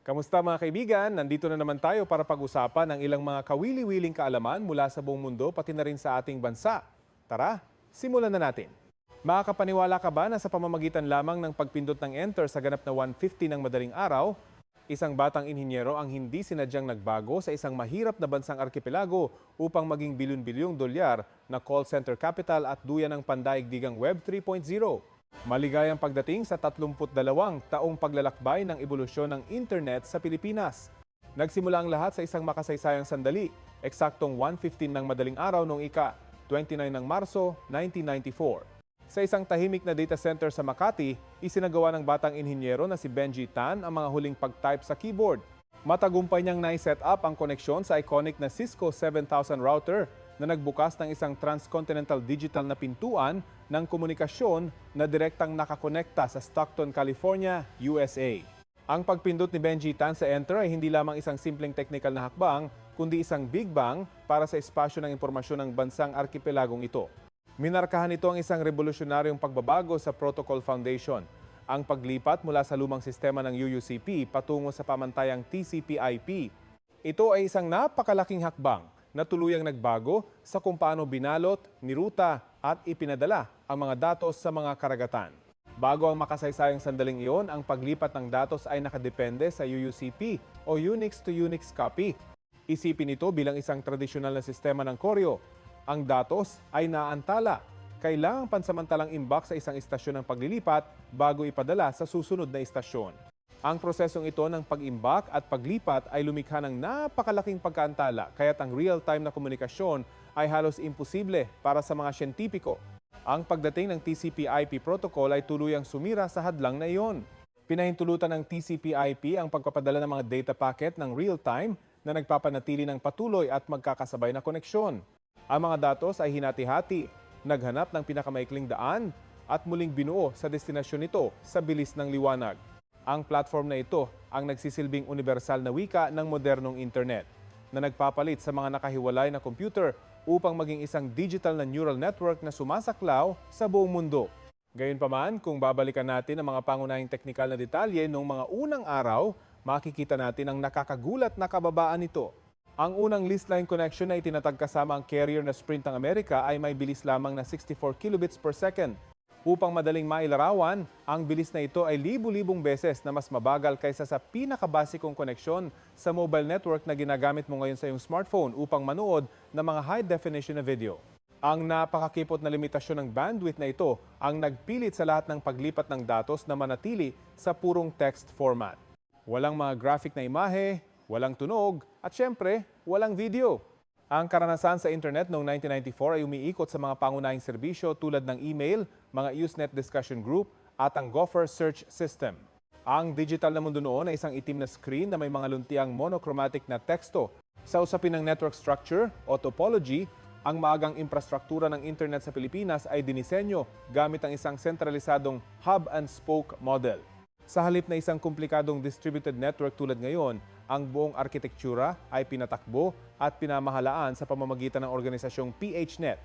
Kamusta mga kaibigan? Nandito na naman tayo para pag-usapan ng ilang mga kawili-wiling kaalaman mula sa buong mundo pati na rin sa ating bansa. Tara, simulan na natin. Makakapaniwala ka ba na sa pamamagitan lamang ng pagpindot ng enter sa ganap na 150 ng madaling araw, isang batang inhinyero ang hindi sinadyang nagbago sa isang mahirap na bansang arkipelago upang maging bilyon-bilyong dolyar na call center capital at duyan ng pandaigdigang Web 3.0? Maligayang pagdating sa 32 taong paglalakbay ng ebolusyon ng internet sa Pilipinas. Nagsimula ang lahat sa isang makasaysayang sandali, eksaktong 1:15 ng madaling araw noong ika-29 ng Marso, 1994. Sa isang tahimik na data center sa Makati, isinagawa ng batang inhinyero na si Benji Tan ang mga huling pag-type sa keyboard. Matagumpay niyang nai-set up ang koneksyon sa iconic na Cisco 7000 router na nagbukas ng isang transcontinental digital na pintuan ng komunikasyon na direktang nakakonekta sa Stockton, California, USA. Ang pagpindot ni Benji Tan sa enter ay hindi lamang isang simpleng technical na hakbang, kundi isang big bang para sa espasyo ng impormasyon ng bansang arkipelagong ito. Minarkahan ito ang isang revolusyonaryong pagbabago sa Protocol Foundation, ang paglipat mula sa lumang sistema ng UUCP patungo sa pamantayang TCP/IP. Ito ay isang napakalaking hakbang na tuluyang nagbago sa kung paano binalot, niruta at ipinadala ang mga datos sa mga karagatan. Bago ang makasaysayang sandaling iyon, ang paglipat ng datos ay nakadepende sa UUCP o Unix to Unix copy. Isipin ito bilang isang tradisyonal na sistema ng koryo. Ang datos ay naantala. Kailangang pansamantalang imbak sa isang istasyon ng paglilipat bago ipadala sa susunod na istasyon. Ang prosesong ito ng pag-imbak at paglipat ay lumikha ng napakalaking pagkaantala, kaya't ang real-time na komunikasyon ay halos imposible para sa mga siyentipiko. Ang pagdating ng TCP/IP protocol ay tuluyang sumira sa hadlang na iyon. Pinahintulutan ng TCP/IP ang pagpapadala ng mga data packet ng real-time na nagpapanatili ng patuloy at magkakasabay na koneksyon. Ang mga datos ay hinati-hati, naghanap ng pinakamaikling daan at muling binuo sa destinasyon nito sa bilis ng liwanag. Ang platform na ito ang nagsisilbing universal na wika ng modernong internet na nagpapalit sa mga nakahiwalay na computer upang maging isang digital na neural network na sumasaklaw sa buong mundo. Gayunpaman, kung babalikan natin ang mga pangunahing teknikal na detalye noong mga unang araw, makikita natin ang nakakagulat na kababaan nito. Ang unang leased line connection na itinatag kasama ang carrier na Sprint ng Amerika ay may bilis lamang na 64 kilobits per second. Upang madaling mailarawan, ang bilis na ito ay libu-libong beses na mas mabagal kaysa sa pinakabasikong koneksyon sa mobile network na ginagamit mo ngayon sa iyong smartphone upang manood ng mga high-definition na video. Ang napakakipot na limitasyon ng bandwidth na ito ang nagpilit sa lahat ng paglipat ng datos na manatili sa purong text format. Walang mga graphic na imahe, walang tunog, at syempre, walang video. Ang karanasan sa internet noong 1994 ay umiikot sa mga pangunahing serbisyo tulad ng email, mga Usenet discussion group at ang Gopher search system. Ang digital na mundo noon ay isang itim na screen na may mga luntiang monochromatic na teksto. Sa usapin ng network structure o topology, ang maagang infrastruktura ng internet sa Pilipinas ay dinisenyo gamit ang isang sentralisadong hub-and-spoke model. Sa halip na isang komplikadong distributed network tulad ngayon, ang buong arkitektura ay pinatakbo at pinamahalaan sa pamamagitan ng organisasyong PHNet.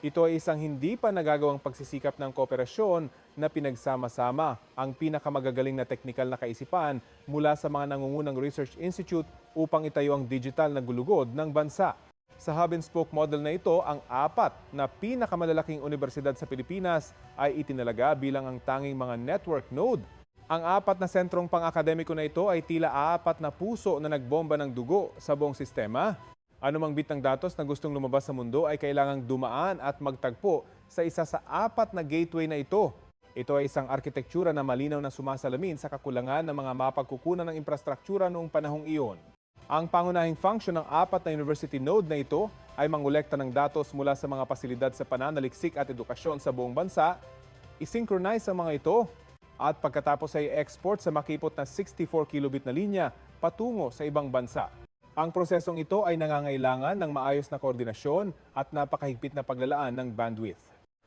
Ito ay isang hindi pa nagagawang pagsisikap ng kooperasyon na pinagsama-sama ang pinakamagagaling na teknikal na kaisipan mula sa mga nangungunang research institute upang itayo ang digital na gulugod ng bansa. Sa hub-and-spoke model na ito, ang apat na pinakamalalaking universidad sa Pilipinas ay itinalaga bilang ang tanging mga network node. Ang apat na sentrong pang-akademiko na ito ay tila apat na puso na nagbomba ng dugo sa buong sistema. Anumang bit ng datos na gustong lumabas sa mundo ay kailangang dumaan at magtagpo sa isa sa apat na gateway na ito. Ito ay isang arkitektura na malinaw na sumasalamin sa kakulangan ng mga mapagkukunan ng infrastruktura noong panahong iyon. Ang pangunahing function ng apat na university node na ito ay mangolekta ng datos mula sa mga pasilidad sa pananaliksik at edukasyon sa buong bansa, isynchronize ang mga ito, at pagkatapos ay export sa makipot na 64 kilobit na linya patungo sa ibang bansa. Ang prosesong ito ay nangangailangan ng maayos na koordinasyon at napakahigpit na paglalaan ng bandwidth.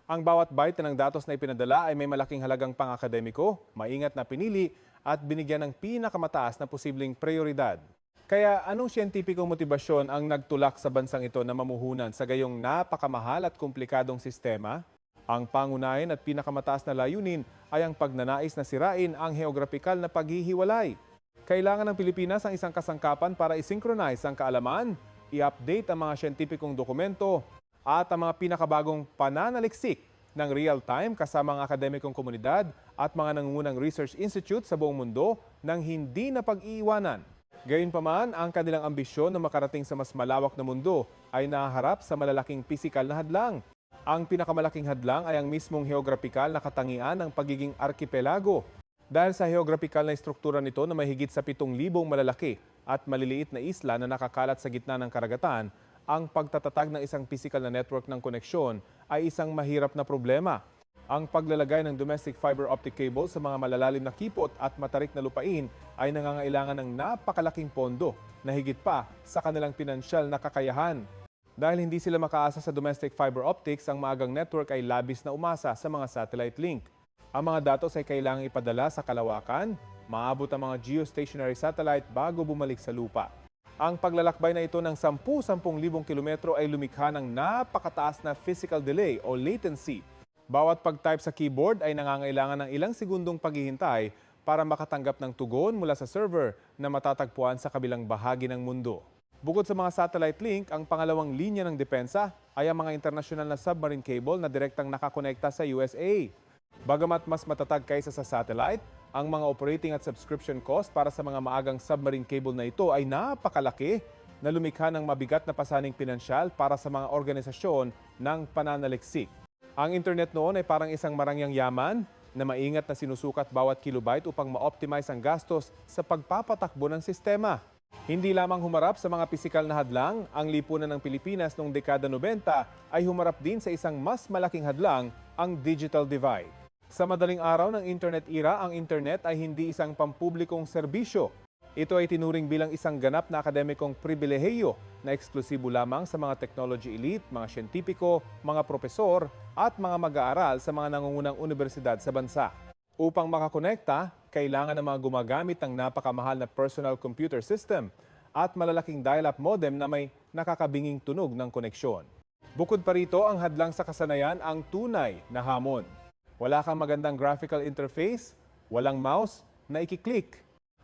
Ang bawat byte ng datos na ipinadala ay may malaking halagang pang-akademiko, maingat na pinili at binigyan ng pinakamataas na posibleng prioridad. Kaya anong siyentipikong motibasyon ang nagtulak sa bansang ito na mamuhunan sa gayong napakamahal at komplikadong sistema? Ang pangunahin at pinakamataas na layunin ay ang pagnanais na sirain ang heograpikal na paghihiwalay. Kailangan ng Pilipinas ang isang kasangkapan para i-synchronize ang kaalaman, i-update ang mga siyentipikong dokumento at ang mga pinakabagong pananaliksik ng real-time kasama ang akademikong komunidad at mga nangungunang research institute sa buong mundo nang hindi na pag-iiwanan. Gayunpaman, ang kanilang ambisyon na makarating sa mas malawak na mundo ay nahaharap sa malalaking pisikal na hadlang. Ang pinakamalaking hadlang ay ang mismong geograpikal na katangian ng pagiging arkipelago. Dahil sa geograpikal na istruktura nito na may higit sa 7,000 malalaki at maliliit na isla na nakakalat sa gitna ng karagatan, ang pagtatatag ng isang pisikal na network ng koneksyon ay isang mahirap na problema. Ang paglalagay ng domestic fiber optic cable sa mga malalalim na kipot at matarik na lupain ay nangangailangan ng napakalaking pondo na higit pa sa kanilang pinansyal na kakayahan. Dahil hindi sila makaasa sa domestic fiber optics, ang maagang network ay labis na umasa sa mga satellite link. Ang mga datos ay kailangang ipadala sa kalawakan, maabot ang mga geostationary satellite bago bumalik sa lupa. Ang paglalakbay na ito ng 10,000 kilometro ay lumikha ng napakataas na physical delay o latency. Bawat pag-type sa keyboard ay nangangailangan ng ilang segundong paghihintay para makatanggap ng tugon mula sa server na matatagpuan sa kabilang bahagi ng mundo. Bukod sa mga satellite link, ang pangalawang linya ng depensa ay ang mga internasyonal na submarine cable na direktang nakakonekta sa USA. Bagamat mas matatag kaysa sa satellite, ang mga operating at subscription cost para sa mga maagang submarine cable na ito ay napakalaki na lumikha ng mabigat na pasaning pinansyal para sa mga organisasyon ng pananaliksik. Ang internet noon ay parang isang marangyang yaman na maingat na sinusukat bawat kilobyte upang ma-optimize ang gastos sa pagpapatakbo ng sistema. Hindi lamang humarap sa mga pisikal na hadlang, ang lipunan ng Pilipinas noong dekada 90 ay humarap din sa isang mas malaking hadlang, ang digital divide. Sa madaling araw ng internet era, ang internet ay hindi isang pampublikong serbisyo. Ito ay tinuring bilang isang ganap na akademikong pribilehiyo na eksklusibo lamang sa mga technology elite, mga siyentipiko, mga propesor at mga mag-aaral sa mga nangungunang universidad sa bansa. Upang makakonekta, kailangan ng mga gumagamit ng napakamahal na personal computer system at malalaking dial-up modem na may nakakabinging tunog ng koneksyon. Bukod pa rito, ang hadlang sa kasanayan ang tunay na hamon. Wala kang magandang graphical interface, walang mouse na ikiklik.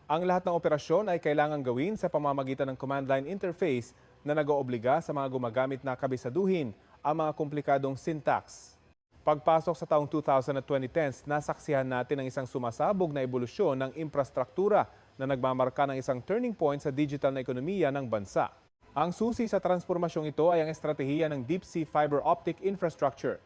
Ang lahat ng operasyon ay kailangan gawin sa pamamagitan ng command line interface na nag-oobliga sa mga gumagamit na kabisaduhin ang mga komplikadong syntax. Pagpasok sa taong 2000 at 2010s, nasaksihan natin ang isang sumasabog na ebolusyon ng infrastruktura na nagmamarka ng isang turning point sa digital na ekonomiya ng bansa. Ang susi sa transformasyong ito ay ang estratehiya ng deep sea fiber optic infrastructure.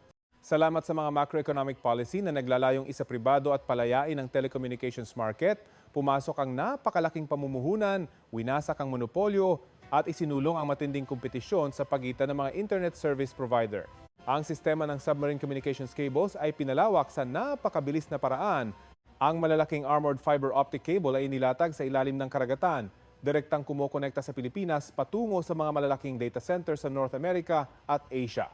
Salamat sa mga macroeconomic policy na naglalayong isa pribado at palayain ang telecommunications market, pumasok ang napakalaking pamumuhunan, winasak ang monopolyo at isinulong ang matinding kompetisyon sa pagitan ng mga internet service provider. Ang sistema ng submarine communications cables ay pinalawak sa napakabilis na paraan. Ang malalaking armored fiber optic cable ay inilatag sa ilalim ng karagatan, direktang kumokonekta sa Pilipinas patungo sa mga malalaking data centers sa North America at Asia.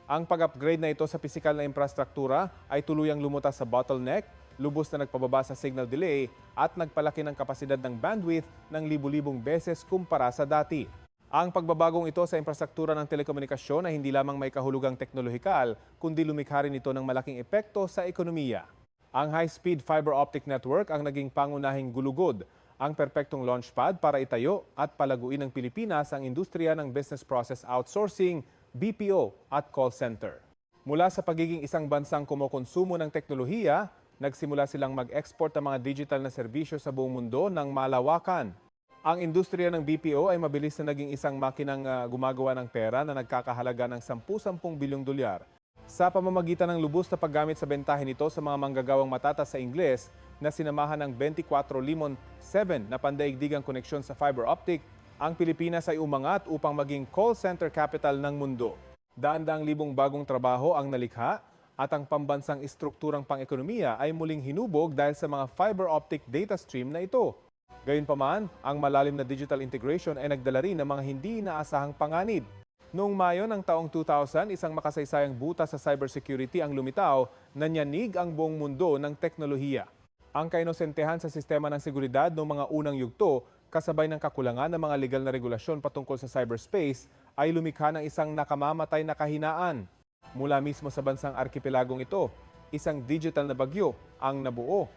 Ang pag-upgrade na ito sa pisikal na infrastruktura ay tuluyang lumutas sa bottleneck, lubos na nagpababa sa signal delay at nagpalaki ng kapasidad ng bandwidth ng libu-libong beses kumpara sa dati. Ang pagbabagong ito sa infrastruktura ng telekomunikasyon ay hindi lamang may kahulugang teknolohikal, kundi lumikha rin ito ng malaking epekto sa ekonomiya. Ang high-speed fiber optic network ang naging pangunahing gulugod, ang perpektong launchpad para itayo at palaguin ng Pilipinas ang industriya ng business process outsourcing, BPO at call center. Mula sa pagiging isang bansang kumokonsumo ng teknolohiya, nagsimula silang mag-export ng mga digital na serbisyo sa buong mundo ng malawakan. Ang industriya ng BPO ay mabilis na naging isang makinang gumagawa ng pera na nagkakahalaga ng 10-10 bilyong dolyar. Sa pamamagitan ng lubos na paggamit sa bentahin ito sa mga manggagawang matatas sa Ingles na sinamahan ng 24 Limon 7 na pandaigdigang koneksyon sa fiber optic, ang Pilipinas ay umangat upang maging call center capital ng mundo. Daan-daang libong bagong trabaho ang nalikha at ang pambansang istrukturang pang-ekonomiya ay muling hinubog dahil sa mga fiber optic data stream na ito. Gayunpaman, ang malalim na digital integration ay nagdala rin ng mga hindi inaasahang panganib. Noong Mayo ng taong 2000, isang makasaysayang butas sa cybersecurity ang lumitaw na nyanig ang buong mundo ng teknolohiya. Ang kainosentehan sa sistema ng seguridad noong mga unang yugto, kasabay ng kakulangan ng mga legal na regulasyon patungkol sa cyberspace, ay lumikha ng isang nakamamatay na kahinaan. Mula mismo sa bansang arkipelagong ito, isang digital na bagyo ang nabuo.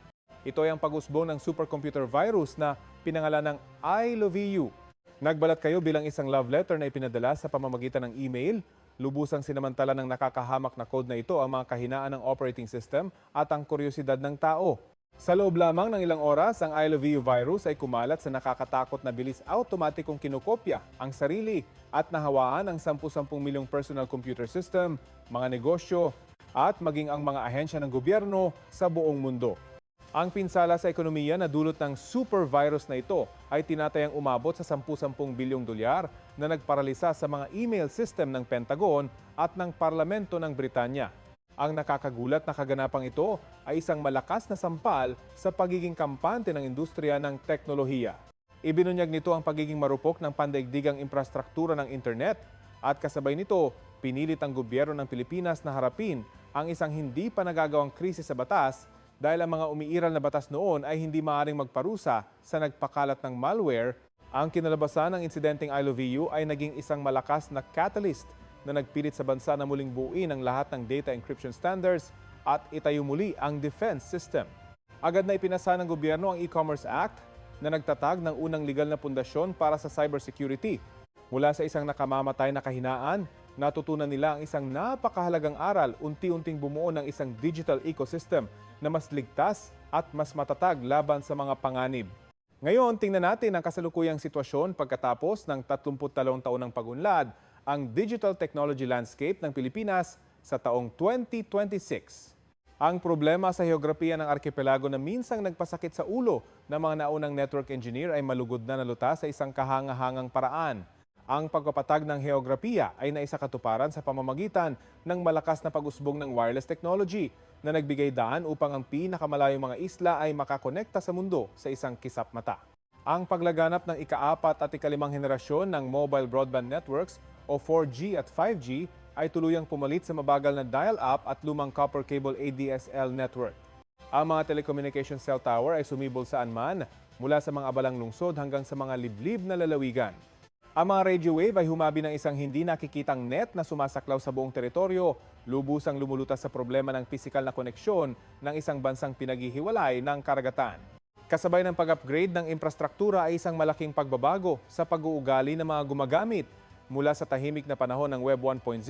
Ito ay ang pag-usbong ng supercomputer virus na pinangalan ng I Love You. Nagbalat kayo bilang isang love letter na ipinadala sa pamamagitan ng email. Lubusang sinamantala ng nakakahamak na code na ito ang mga kahinaan ng operating system at ang kuryosidad ng tao. Sa loob lamang ng ilang oras, ang I Love You virus ay kumalat sa nakakatakot na bilis automatikong kinokopya ang sarili at nahawaan ang 10-10 milyong personal computer system, mga negosyo at maging ang mga ahensya ng gobyerno sa buong mundo. Ang pinsala sa ekonomiya na dulot ng super virus na ito ay tinatayang umabot sa 10-10 bilyong dolyar na nagparalisa sa mga email system ng Pentagon at ng Parlamento ng Britanya. Ang nakakagulat na kaganapang ito ay isang malakas na sampal sa pagiging kampante ng industriya ng teknolohiya. Ibinunyag nito ang pagiging marupok ng pandaigdigang infrastruktura ng internet at kasabay nito, pinilit ang gobyerno ng Pilipinas na harapin ang isang hindi pa nagagawang krisis sa batas dahil ang mga umiiral na batas noon ay hindi maaaring magparusa sa nagpakalat ng malware. Ang kinalabasan ng insidenteng I Love You ay naging isang malakas na catalyst na nagpilit sa bansa na muling buuin ang lahat ng data encryption standards at itayo muli ang defense system. Agad na ipinasa ng gobyerno ang E-Commerce Act na nagtatag ng unang legal na pundasyon para sa cybersecurity. Mula sa isang nakamamatay na kahinaan, natutunan nila ang isang napakahalagang aral, unti-unting bumuo ng isang digital ecosystem na mas ligtas at mas matatag laban sa mga panganib. Ngayon, tingnan natin ang kasalukuyang sitwasyon pagkatapos ng 33 taon ng pagunlad ang digital technology landscape ng Pilipinas sa taong 2026. Ang problema sa heograpiya ng arkipelago na minsang nagpasakit sa ulo ng mga naunang network engineer ay malugod na nalutas sa isang kahanga-hangang paraan. Ang pagpapatag ng heograpiya ay naisakatuparan sa pamamagitan ng malakas na pag-usbong ng wireless technology na nagbigay daan upang ang pinakamalayong mga isla ay makakonekta sa mundo sa isang kisap mata. Ang paglaganap ng ika-4 at ika-5 henerasyon ng mobile broadband networks o 4G at 5G ay tuluyang pumalit sa mabagal na dial-up at lumang copper cable ADSL network. Ang mga telecommunication cell tower ay sumibol saan man, mula sa mga abalang lungsod hanggang sa mga liblib na lalawigan. Ang mga radio wave ay humabi ng isang hindi nakikitang net na sumasaklaw sa buong teritoryo, lubusang lumulutas sa problema ng pisikal na koneksyon ng isang bansang pinaghihiwalay ng karagatan. Kasabay ng pag-upgrade ng infrastruktura ay isang malaking pagbabago sa pag-uugali ng mga gumagamit mula sa tahimik na panahon ng Web 1.0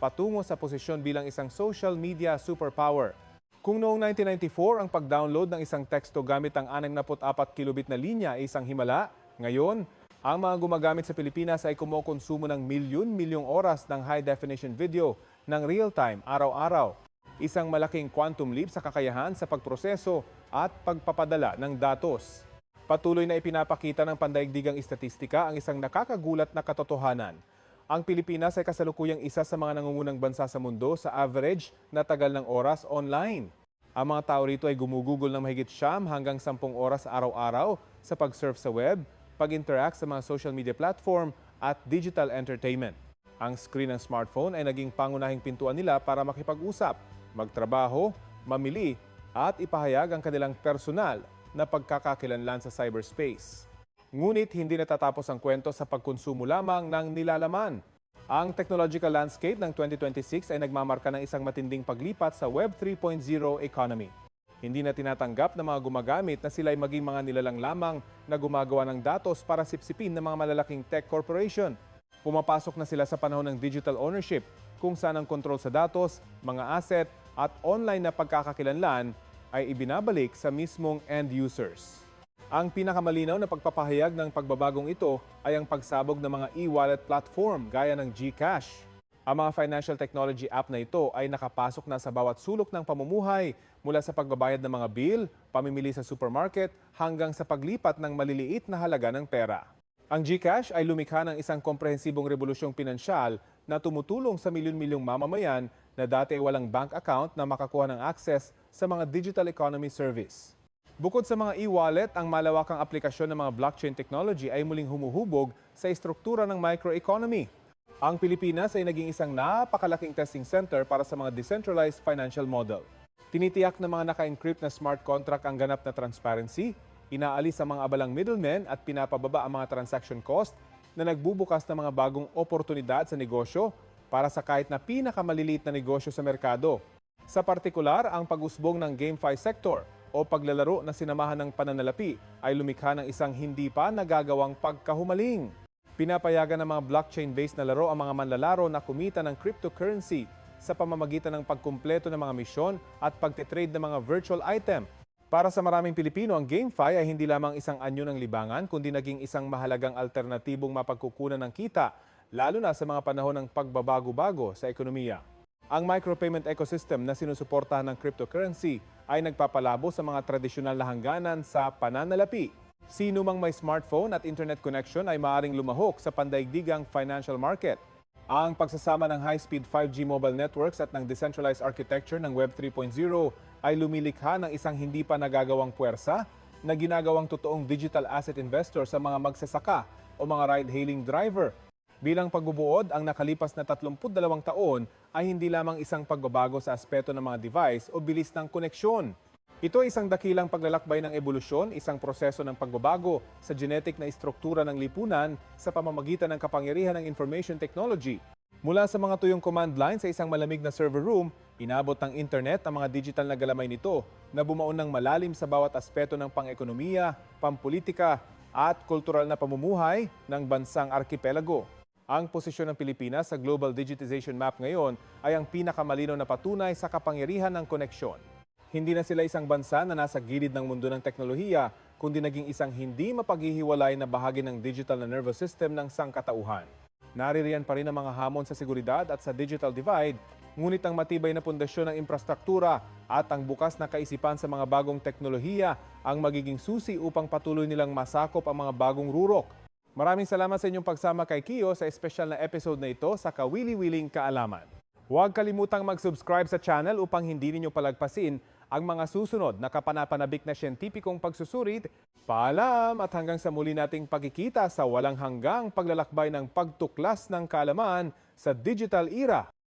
patungo sa posisyon bilang isang social media superpower. Kung noong 1994 ang pag-download ng isang teksto gamit ang 64 kilobit na linya ay isang himala, ngayon, ang mga gumagamit sa Pilipinas ay kumokonsumo ng milyon-milyong oras ng high-definition video ng real-time araw-araw. Isang malaking quantum leap sa kakayahan sa pagproseso at pagpapadala ng datos. Patuloy na ipinapakita ng pandaigdigang istatistika ang isang nakakagulat na katotohanan. Ang Pilipinas ay kasalukuyang isa sa mga nangungunang bansa sa mundo sa average na tagal ng oras online. Ang mga tao rito ay gumugugol ng mahigit 9 hanggang 10 oras araw-araw sa pag-surf sa web, pag-interact sa mga social media platform at digital entertainment. Ang screen ng smartphone ay naging pangunahing pintuan nila para makipag-usap, magtrabaho, mamili at ipahayag ang kanilang personal na pagkakakilanlan sa cyberspace. Ngunit hindi natatapos ang kwento sa pagkonsumo lamang ng nilalaman. Ang technological landscape ng 2026 ay nagmamarka ng isang matinding paglipat sa Web 3.0 economy. Hindi na tinatanggap ng mga gumagamit na sila ay maging mga nilalang lamang na gumagawa ng datos para sipsipin ng mga malalaking tech corporation. Pumapasok na sila sa panahon ng digital ownership, kung saan ang kontrol sa datos, mga asset at online na pagkakakilanlan ay ibinabalik sa mismong end users. Ang pinakamalinaw na pagpapahayag ng pagbabagong ito ay ang pagsabog ng mga e-wallet platform gaya ng GCash. Ang mga financial technology app na ito ay nakapasok na sa bawat sulok ng pamumuhay, mula sa pagbabayad ng mga bill, pamimili sa supermarket, hanggang sa paglipat ng maliliit na halaga ng pera. Ang GCash ay lumikha ng isang komprehensibong revolusyong pinansyal na tumutulong sa milyon-milyong mamamayan na dati ay walang bank account na makakuha ng access sa mga digital economy service. Bukod sa mga e-wallet, ang malawakang aplikasyon ng mga blockchain technology ay muling humuhubog sa istruktura ng microeconomy. Ang Pilipinas ay naging isang napakalaking testing center para sa mga decentralized financial model. Tinitiyak ng mga naka-encrypt na smart contract ang ganap na transparency, inaalis ang mga abalang middlemen at pinapababa ang mga transaction cost na nagbubukas ng mga bagong oportunidad sa negosyo para sa kahit na pinakamaliliit na negosyo sa merkado. Sa partikular, ang pag-usbong ng GameFi sector o paglalaro na sinamahan ng pananalapi ay lumikha ng isang hindi pa nagagawang pagkahumaling. Pinapayagan ng mga blockchain-based na laro ang mga manlalaro na kumita ng cryptocurrency sa pamamagitan ng pagkumpleto ng mga misyon at pagtitrade ng mga virtual item. Para sa maraming Pilipino, ang GameFi ay hindi lamang isang anyo ng libangan, kundi naging isang mahalagang alternatibong mapagkukunan ng kita, lalo na sa mga panahon ng pagbabago-bago sa ekonomiya. Ang micropayment ecosystem na sinusuportahan ng cryptocurrency ay nagpapalabo sa mga tradisyonal na hangganan sa pananalapi. Sino mang may smartphone at internet connection ay maaaring lumahok sa pandaigdigang financial market. Ang pagsasama ng high-speed 5G mobile networks at ng decentralized architecture ng Web 3.0 ay lumilikha ng isang hindi pa nagagawang puwersa na ginagawang totoong digital asset investor sa mga magsasaka o mga ride-hailing driver. Bilang pagbubuod, ang nakalipas na 32 taon ay hindi lamang isang pagbabago sa aspeto ng mga device o bilis ng koneksyon. Ito ay isang dakilang paglalakbay ng ebolusyon, isang proseso ng pagbabago sa genetic na istruktura ng lipunan sa pamamagitan ng kapangyarihan ng information technology. Mula sa mga tuyong command line sa isang malamig na server room, inabot ng internet ang mga digital na galamay nito na bumaon ng malalim sa bawat aspeto ng pang-ekonomiya, pampolitika at kultural na pamumuhay ng bansang arkipelago. Ang posisyon ng Pilipinas sa Global Digitization Map ngayon ay ang pinakamalinaw na patunay sa kapangyarihan ng koneksyon. Hindi na sila isang bansa na nasa gilid ng mundo ng teknolohiya, kundi naging isang hindi mapaghihiwalay na bahagi ng digital na nervous system ng sangkatauhan. Naririyan pa rin ang mga hamon sa seguridad at sa digital divide, ngunit ang matibay na pundasyon ng infrastruktura at ang bukas na kaisipan sa mga bagong teknolohiya ang magiging susi upang patuloy nilang masakop ang mga bagong rurok. Maraming salamat sa inyong pagsama kay Kio sa espesyal na episode na ito sa Kawili-Wiling Kaalaman. Huwag kalimutang mag-subscribe sa channel upang hindi ninyo palagpasin ang mga susunod na kapanapanabik na siyentipikong pagsusurit. Paalam at hanggang sa muli nating pagkikita sa walang hanggang paglalakbay ng pagtuklas ng kaalaman sa digital era.